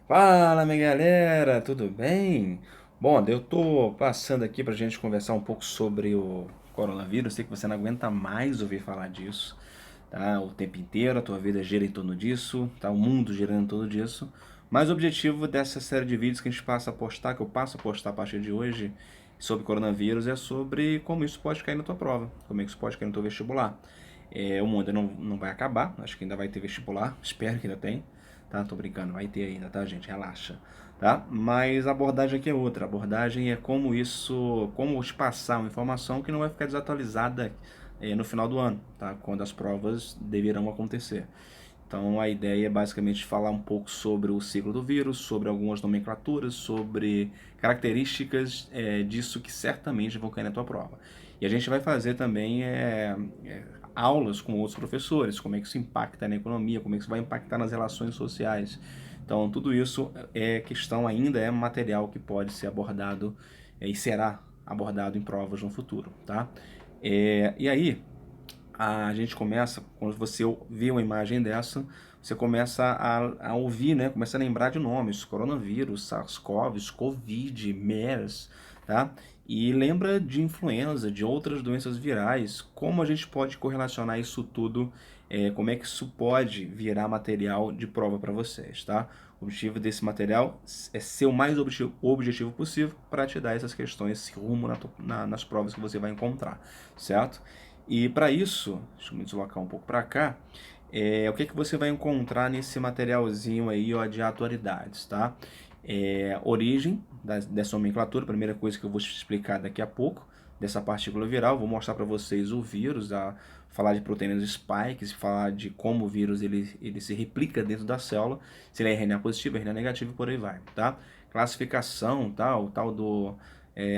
Fala, minha galera, tudo bem? Bom, eu tô passando aqui pra gente conversar um pouco sobre o coronavírus. Sei que você não aguenta mais ouvir falar disso, tá? O tempo inteiro, a tua vida gira em torno disso, tá? O mundo girando em torno disso. Mas o objetivo dessa série de vídeos que a gente passa a postar, que eu passo a postar a partir de hoje, sobre coronavírus, é sobre como isso pode cair na tua prova, como é que isso pode cair no teu vestibular. O mundo não vai acabar, acho que ainda vai ter vestibular, espero que ainda tenha, tá? Tô brincando, vai ter ainda, tá, gente? Relaxa, tá? Mas a abordagem aqui é outra. A abordagem é como te passar uma informação que não vai ficar desatualizada no final do ano, tá? Quando as provas deverão acontecer. Então a ideia é basicamente falar um pouco sobre o ciclo do vírus, sobre algumas nomenclaturas, sobre características disso que certamente vão cair na tua prova. E a gente vai fazer também aulas com outros professores, como é que isso impacta na economia, como é que isso vai impactar nas relações sociais. Então tudo isso é questão ainda, é material que pode ser abordado e será abordado em provas no futuro, tá? E aí, a gente começa, quando você vê uma imagem dessa, você começa a ouvir, né? Começa a lembrar de nomes, coronavírus, SARS-CoV, Covid, MERS, tá? E lembra de influenza, de outras doenças virais, como a gente pode correlacionar isso tudo, como é que isso pode virar material de prova para vocês, tá? O objetivo desse material é ser o mais objetivo possível para te dar essas questões, esse rumo nas provas que você vai encontrar, certo? E para isso, deixa eu me deslocar um pouco para cá, o que você vai encontrar nesse materialzinho aí, ó, de atualidades, tá? Origem dessa nomenclatura, primeira coisa que eu vou te explicar daqui a pouco, dessa partícula viral, vou mostrar para vocês o vírus, falar de proteínas spikes, falar de como o vírus ele se replica dentro da célula, se ele é RNA positivo, RNA negativo e por aí vai, tá? Classificação, tá? O tal do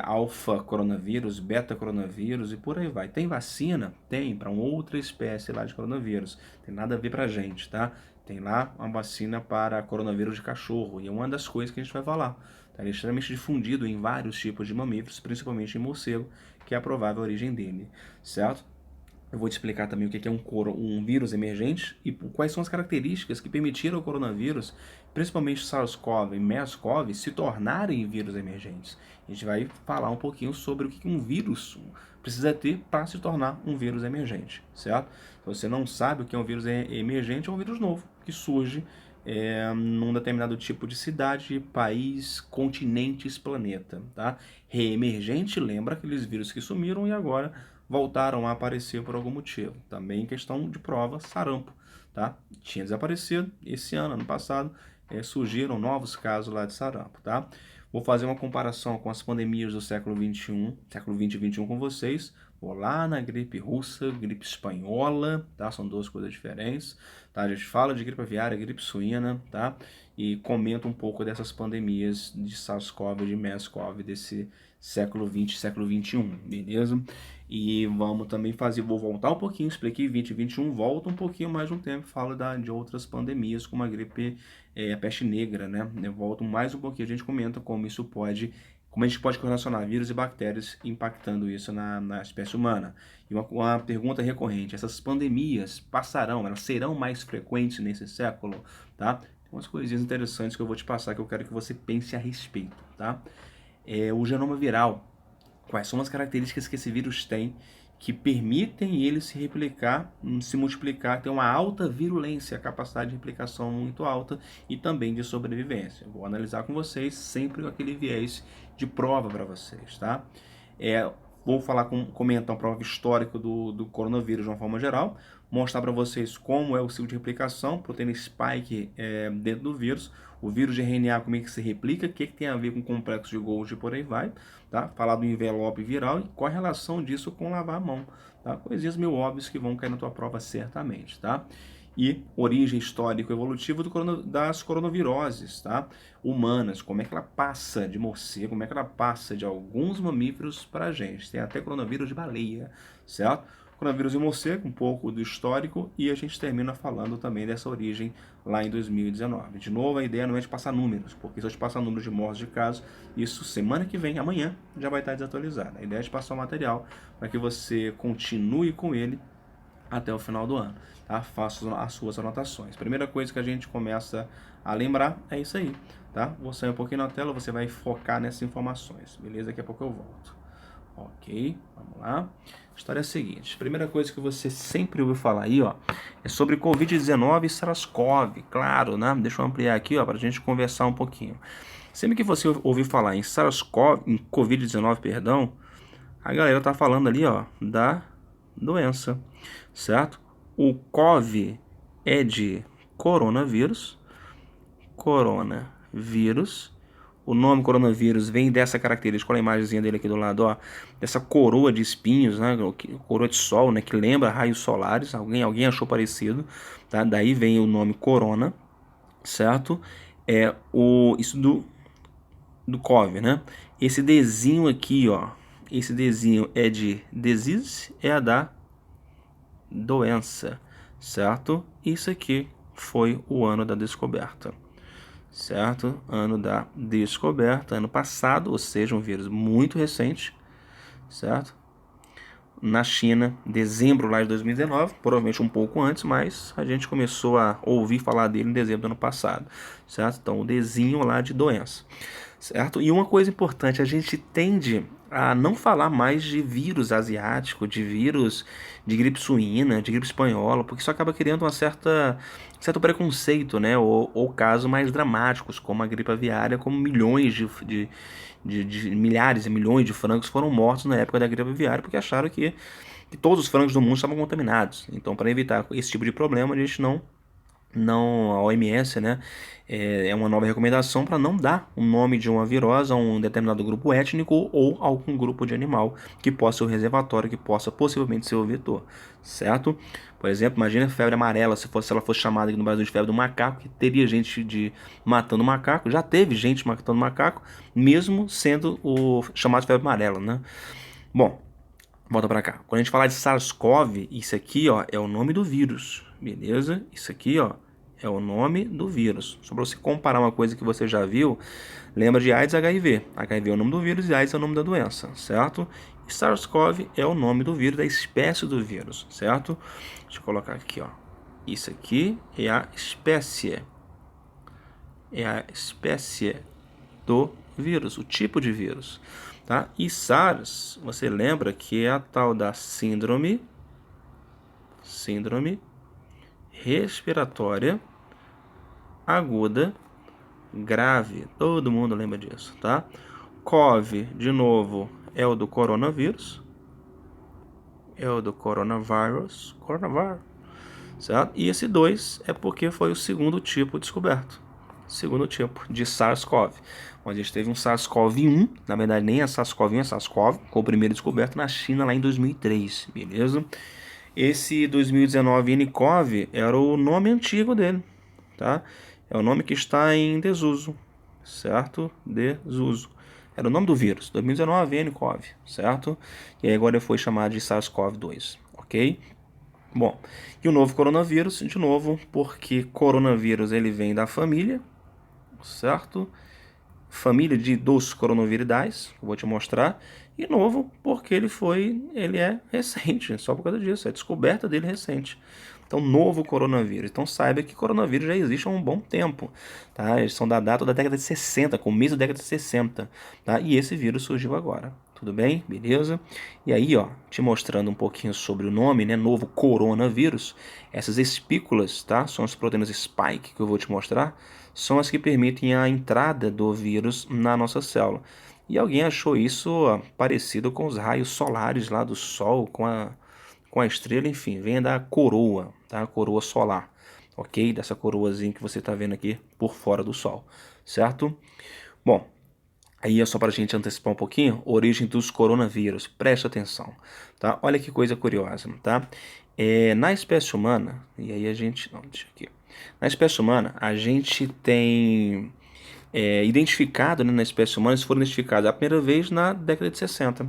alfa coronavírus, beta coronavírus e por aí vai. Tem vacina? Tem, para uma outra espécie lá de coronavírus. Tem nada a ver pra gente, tá? Tem lá uma vacina para coronavírus de cachorro e é uma das coisas que a gente vai falar. Tá? Ele é extremamente difundido em vários tipos de mamíferos, principalmente em morcego, que é a provável origem dele, certo? Eu vou te explicar também o que é um vírus emergente e quais são as características que permitiram ao coronavírus, principalmente SARS-CoV e MERS-CoV, se tornarem vírus emergentes. A gente vai falar um pouquinho sobre o que um vírus precisa ter para se tornar um vírus emergente, certo? Se você não sabe o que é um vírus emergente, é um vírus novo que surge num determinado tipo de cidade, país, continentes, planeta, tá? Reemergente lembra aqueles vírus que sumiram e agora voltaram a aparecer por algum motivo. Também em questão de prova, sarampo, tá? Tinha desaparecido esse ano passado, surgiram novos casos lá de sarampo, tá? Vou fazer uma comparação com as pandemias do século 21, século 20 e 21 com vocês. Vou lá na gripe russa, gripe espanhola, tá? São duas coisas diferentes, tá? A gente fala de gripe aviária, gripe suína, tá? E comenta um pouco dessas pandemias de SARS-CoV, de MERS-CoV desse século 20, século 21, beleza? E vamos também fazer, vou voltar um pouquinho, expliquei 20 e 21, volta um pouquinho mais um tempo, falo de outras pandemias, como a gripe, a peste negra, né? Eu volto mais um pouquinho, a gente comenta como a gente pode correlacionar vírus e bactérias impactando isso na espécie humana. E uma pergunta recorrente, essas pandemias passarão, elas serão mais frequentes nesse século, tá? Tem umas coisinhas interessantes que eu vou te passar que eu quero que você pense a respeito, tá? O genoma viral. Quais são as características que esse vírus tem que permitem ele se replicar, se multiplicar, ter uma alta virulência, capacidade de replicação muito alta e também de sobrevivência. Vou analisar com vocês sempre com aquele viés de prova para vocês, tá? Vou comentar uma prova histórica do coronavírus de uma forma geral, mostrar para vocês como é o ciclo de replicação, proteína spike dentro do vírus, o vírus de RNA, como é que se replica, o que tem a ver com o complexo de Golgi e por aí vai, tá? Falar do envelope viral e qual a relação disso com lavar a mão, tá? Coisinhas meio óbvias que vão cair na tua prova certamente, tá? E origem histórico-evolutiva das coronaviroses, tá? Humanas, como é que ela passa de morcego, como é que ela passa de alguns mamíferos para a gente. Tem até coronavírus de baleia, certo? Coronavírus de morcego, um pouco do histórico, e a gente termina falando também dessa origem lá em 2019. De novo, a ideia não é de passar números, porque se eu te passar números de mortes de casos, isso semana que vem, amanhã, já vai estar desatualizado. A ideia é de passar o material para que você continue com ele até o final do ano, tá? Faça as suas anotações. Primeira coisa que a gente começa a lembrar é isso aí. tá? Vou sair um pouquinho na tela, você vai focar nessas informações, beleza? Daqui a pouco eu volto. Ok, vamos lá. A história é a seguinte, primeira coisa que você sempre ouviu falar aí, ó, é sobre Covid-19 e SARS-CoV, claro, né? Deixa eu ampliar aqui, ó, pra gente conversar um pouquinho. Sempre que você ouvir falar em SARS-CoV, em Covid-19, perdão, a galera tá falando ali, ó, da doença, certo? O CoV é de coronavírus, o nome coronavírus vem dessa característica, olha a imagenzinha dele aqui do lado, ó, dessa coroa de espinhos, né, coroa de sol, né, que lembra raios solares, alguém achou parecido, tá? Daí vem o nome corona, certo? Isso do CoV, né? Esse Dzinho aqui, ó, esse Dzinho é de disease, é a da doença, certo? Isso aqui foi o ano da descoberta, certo? Ano da descoberta, ano passado, ou seja, um vírus muito recente, certo? Na China, dezembro lá de 2019, provavelmente um pouco antes, mas a gente começou a ouvir falar dele em dezembro do ano passado, certo? Então, o Dzinho lá de doença, certo? E uma coisa importante, a gente tende a não falar mais de vírus asiático, de vírus de gripe suína, de gripe espanhola, porque isso acaba criando certo preconceito, né? Ou casos mais dramáticos, como a gripe aviária, como milhões de milhares e milhões de frangos foram mortos na época da gripe aviária, porque acharam que todos os frangos do mundo estavam contaminados. Então, para evitar esse tipo de problema, a gente a OMS, né, é uma nova recomendação para não dar o nome de uma virose a um determinado grupo étnico ou algum grupo de animal que possa ser o reservatório, que possa possivelmente ser o vetor, certo? Por exemplo, imagina a febre amarela, se ela fosse chamada aqui no Brasil de febre do macaco, que teria gente matando macaco, já teve gente matando macaco, mesmo sendo chamado de febre amarela, né? Bom, volta para cá. Quando a gente falar de SARS-CoV, isso aqui, ó, é o nome do vírus, beleza? Isso aqui, ó, é o nome do vírus. Só para você comparar uma coisa que você já viu, lembra de AIDS e HIV. HIV é o nome do vírus e AIDS é o nome da doença, certo? E SARS-CoV é o nome do vírus, da espécie do vírus, certo? Deixa eu colocar aqui, ó. Isso aqui é a espécie. É a espécie do vírus, o tipo de vírus, tá? E SARS, você lembra que é a tal da síndrome respiratória aguda grave. Todo mundo lembra disso, tá? CoV, de novo, é o do coronavírus. É o do coronavírus, certo? E esse 2 é porque foi o segundo tipo descoberto. Segundo tipo de SARS-CoV. Onde a gente teve um SARS-CoV-1, na verdade nem é SARS-CoV-1, é SARS-CoV, foi o primeiro descoberto na China lá em 2003, beleza? Esse 2019 nCoV era o nome antigo dele, tá? É o nome que está em desuso, certo? Desuso. Era o nome do vírus, 2019 nCoV, certo? E aí agora foi chamado de SARS-CoV-2, ok? Bom, e o novo coronavírus, de novo, porque coronavírus ele vem da família, certo? Família dos coronaviridaes, que eu vou te mostrar. E novo, porque ele é recente, só por causa disso, é a descoberta dele recente. Então, novo coronavírus. Então, saiba que coronavírus já existe há um bom tempo, tá? Eles são da data da década de 60, começo da década de 60, tá? E esse vírus surgiu agora. Tudo bem? Beleza? E aí, ó, te mostrando um pouquinho sobre o nome, né? Novo coronavírus. Essas espículas, tá? São as proteínas spike que eu vou te mostrar. São as que permitem a entrada do vírus na nossa célula. E alguém achou isso parecido com os raios solares lá do Sol, com a estrela, enfim, vem da coroa, tá? A coroa solar, ok? Dessa coroazinha que você está vendo aqui por fora do Sol, certo? Bom, aí é só para a gente antecipar um pouquinho, origem dos coronavírus, preste atenção, tá? Olha que coisa curiosa, tá? Na espécie humana, e aí a gente, não, deixa aqui. Na espécie humana, a gente tem identificado, né, na espécie humana, eles foram identificados a primeira vez na década de 60.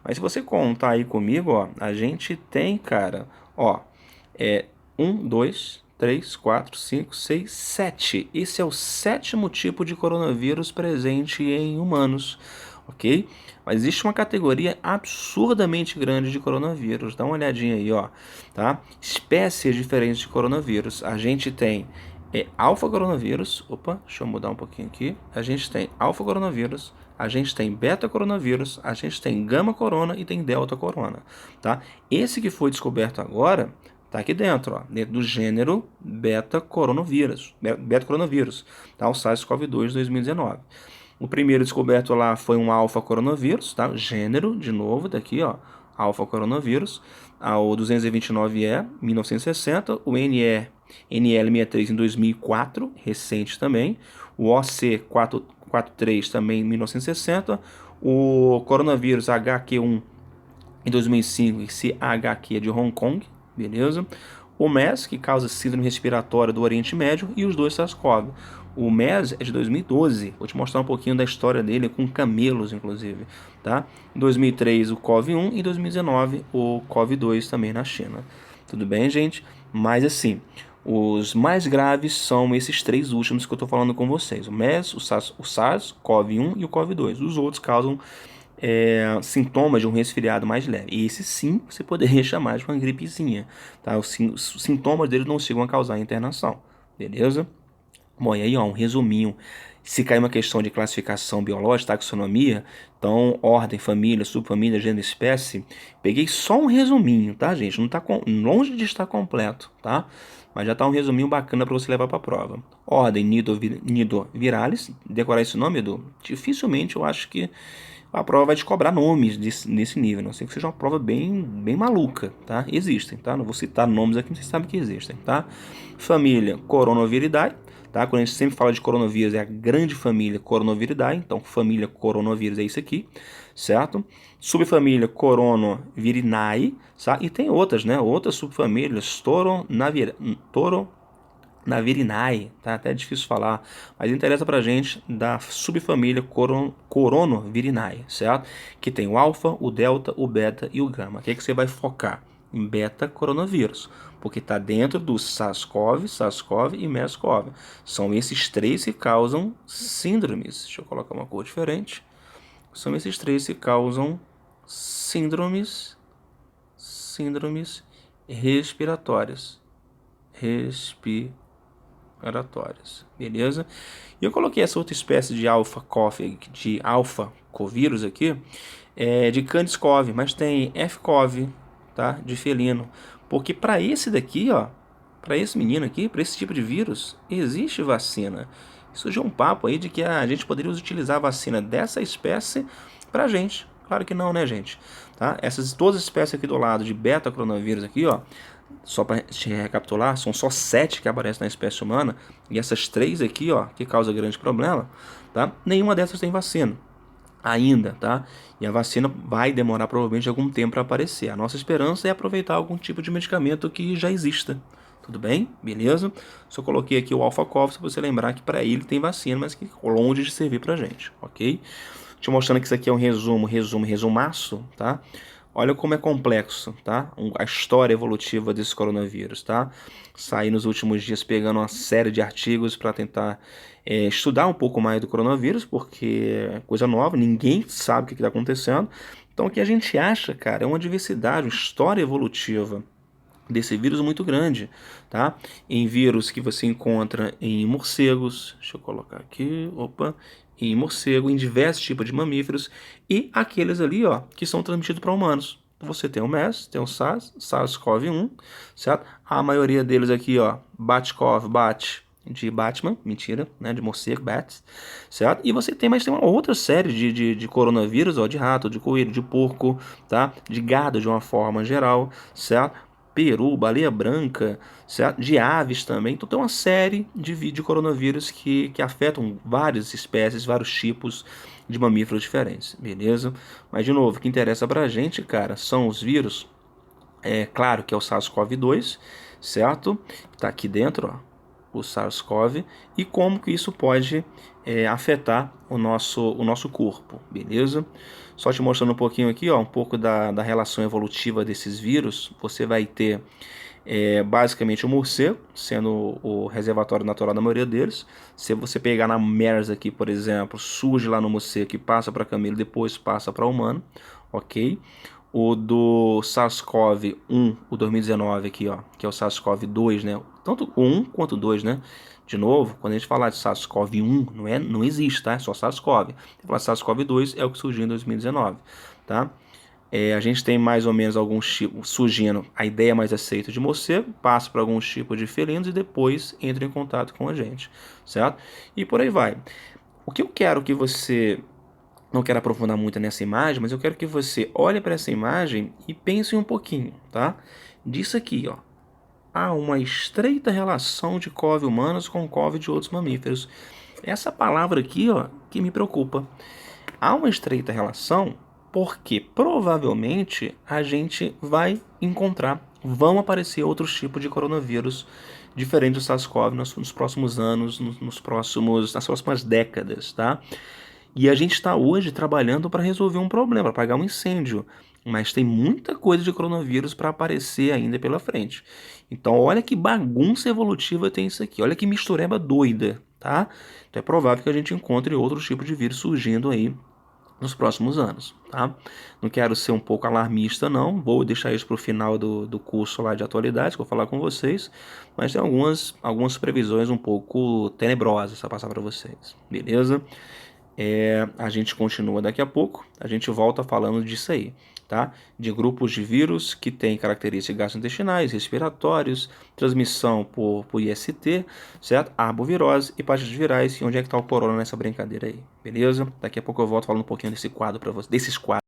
Mas se você contar aí comigo, ó, a gente tem, cara, ó, 1, 2, 3, 4, 5, 6, 7. Esse é o sétimo tipo de coronavírus presente em humanos, ok? Mas existe uma categoria absurdamente grande de coronavírus. Dá uma olhadinha aí, ó, tá? Espécies diferentes de coronavírus. A gente tem é alfa coronavírus. Opa, deixa eu mudar um pouquinho aqui. A gente tem alfa coronavírus, a gente tem beta coronavírus, a gente tem gama corona e tem delta corona, tá? Esse que foi descoberto agora tá aqui dentro, ó, dentro do gênero beta coronavírus, tá? O SARS-CoV-2 de 2019. O primeiro descoberto lá foi um alfa coronavírus, tá? Gênero, de novo, daqui, ó, alfa coronavírus. O 229E, 1960, o NL63 em 2004, recente também. O OC43 também em 1960. O coronavírus HQ1 em 2005, esse HQ é de Hong Kong, beleza? O MERS, que causa síndrome respiratória do Oriente Médio, e os dois SARS-CoV. O MERS é de 2012, vou te mostrar um pouquinho da história dele, com camelos, inclusive, tá? Em 2003, o CoV-1 e em 2019, o CoV-2 também na China. Tudo bem, gente? Mas assim, os mais graves são esses três últimos que eu estou falando com vocês. O MERS, o SARS-CoV-1 e o CoV-2. Os outros causam sintomas de um resfriado mais leve. E esse sim você poderia chamar de uma gripezinha, tá? Os sintomas dele não chegam a causar internação, beleza? Bom, e aí, ó, um resuminho. Se cair uma questão de classificação biológica, taxonomia, então ordem, família, subfamília, gênero, espécie, peguei só um resuminho, tá, gente? Não tá longe de estar completo, tá? Mas já tá um resuminho bacana para você levar para a prova. Ordem Nidoviralis, decorar esse nome, Edu? Dificilmente eu acho que a prova vai te cobrar nomes nesse nível, não sei que seja uma prova bem maluca, tá? Existem, tá? Não vou citar nomes aqui, mas vocês sabem que existem, tá? Família Coronaviridae, tá? Quando a gente sempre fala de coronavírus, é a grande família Coronaviridae, então família coronavírus é isso aqui, certo? Subfamília Coronavirinae, tá? E tem outras, né? Outras subfamílias, Toronaviridae, tá? Até difícil falar, mas interessa pra gente da subfamília Coronavirinae, certo? Que tem o alfa, o delta, o beta e o gama. O que é que você vai focar? Em beta coronavírus, porque está dentro do SARS-CoV e MERS-CoV. São esses três que causam síndromes. Deixa eu colocar uma cor diferente. São esses três que causam síndromes respiratórias. Beleza? E eu coloquei essa outra espécie de alfa-covírus aqui, de Candis-cov, mas tem F-cov, tá? De felino. Porque para esse daqui, ó, para esse menino aqui, para esse tipo de vírus, existe vacina. Surgiu um papo aí de que a gente poderia utilizar a vacina dessa espécie pra gente. Claro que não, né, gente? Tá? Essas todas as espécies aqui do lado de beta coronavírus aqui, ó, só para te recapitular, são só 7 que aparecem na espécie humana, e essas 3 aqui, ó, que causam grande problema, tá? Nenhuma dessas tem vacina ainda, tá? E a vacina vai demorar provavelmente algum tempo para aparecer. A nossa esperança é aproveitar algum tipo de medicamento que já exista. Tudo bem? Beleza? Só coloquei aqui o AlphaCov, se você lembrar que para ele tem vacina, mas que longe de servir pra gente, ok? Te mostrando que isso aqui é um resumaço, tá? Olha como é complexo, tá? A história evolutiva desse coronavírus, tá? Saí nos últimos dias pegando uma série de artigos para tentar estudar um pouco mais do coronavírus, porque é coisa nova, ninguém sabe o que está acontecendo. Então o que a gente acha, cara, é uma diversidade, uma história evolutiva desse vírus muito grande, tá? Em vírus que você encontra em morcegos, deixa eu colocar aqui, em morcego, em diversos tipos de mamíferos e aqueles ali, ó, que são transmitidos para humanos. Você tem o MERS, tem o SARS-CoV-1, certo? A maioria deles aqui, ó, BAT-CoV, de Batman, mentira, né, de morcego, bats, certo? E você tem, mas tem uma outra série de coronavírus, ó, de rato, de coelho, de porco, tá? De gado de uma forma geral, certo? Peru, baleia branca, certo? De aves também. Então tem uma série de coronavírus que afetam várias espécies, vários tipos de mamíferos diferentes, beleza? Mas de novo, o que interessa pra gente, cara, são os vírus. É claro que é o SARS-CoV-2, certo? Tá aqui dentro, ó, o SARS-CoV, e como que isso pode afetar o nosso corpo, beleza? Só te mostrando um pouquinho aqui, ó, um pouco da relação evolutiva desses vírus. Você vai ter basicamente o morcego, sendo o reservatório natural da maioria deles. Se você pegar na MERS aqui, por exemplo, surge lá no morcego e passa para camelo, depois passa para humano, ok? o do SARS-CoV-1, o 2019 aqui, ó, que é o SARS-CoV-2, né? Tanto o 1 quanto o 2, né? De novo, quando a gente falar de SARS-CoV-1, não existe, tá? É só SARS-CoV. Se falar SARS-CoV-2 é o que surgiu em 2019, tá? A gente tem mais ou menos alguns tipos surgindo, a ideia mais aceita de morcego, passa para alguns tipos de felinos e depois entra em contato com a gente, certo? E por aí vai. O que eu quero que você, não quero aprofundar muito nessa imagem, mas eu quero que você olhe para essa imagem e pense um pouquinho, tá? Disso aqui, ó. Há uma estreita relação de couve humanos com couve de outros mamíferos. Essa palavra aqui, ó, que me preocupa. Há uma estreita relação porque provavelmente a gente vai encontrar, vão aparecer outros tipos de coronavírus diferentes do SARS-CoV nos próximos anos, nas próximas décadas, tá? E a gente está hoje trabalhando para resolver um problema, para apagar um incêndio. Mas tem muita coisa de coronavírus para aparecer ainda pela frente. Então, olha que bagunça evolutiva tem isso aqui. Olha que mistureba doida, tá? Então, é provável que a gente encontre outro tipo de vírus surgindo aí nos próximos anos, tá? Não quero ser um pouco alarmista, não. Vou deixar isso para o final do curso lá de atualidades que eu vou falar com vocês. Mas tem algumas previsões um pouco tenebrosas para passar para vocês, beleza? A gente continua daqui a pouco, a gente volta falando disso aí, tá? De grupos de vírus que têm características gastrointestinais, respiratórios, transmissão por IST, certo? Arbovirose, hepatites virais e onde é que tá o corona nessa brincadeira aí, beleza? Daqui a pouco eu volto falando um pouquinho desse quadro para vocês, desses quadros.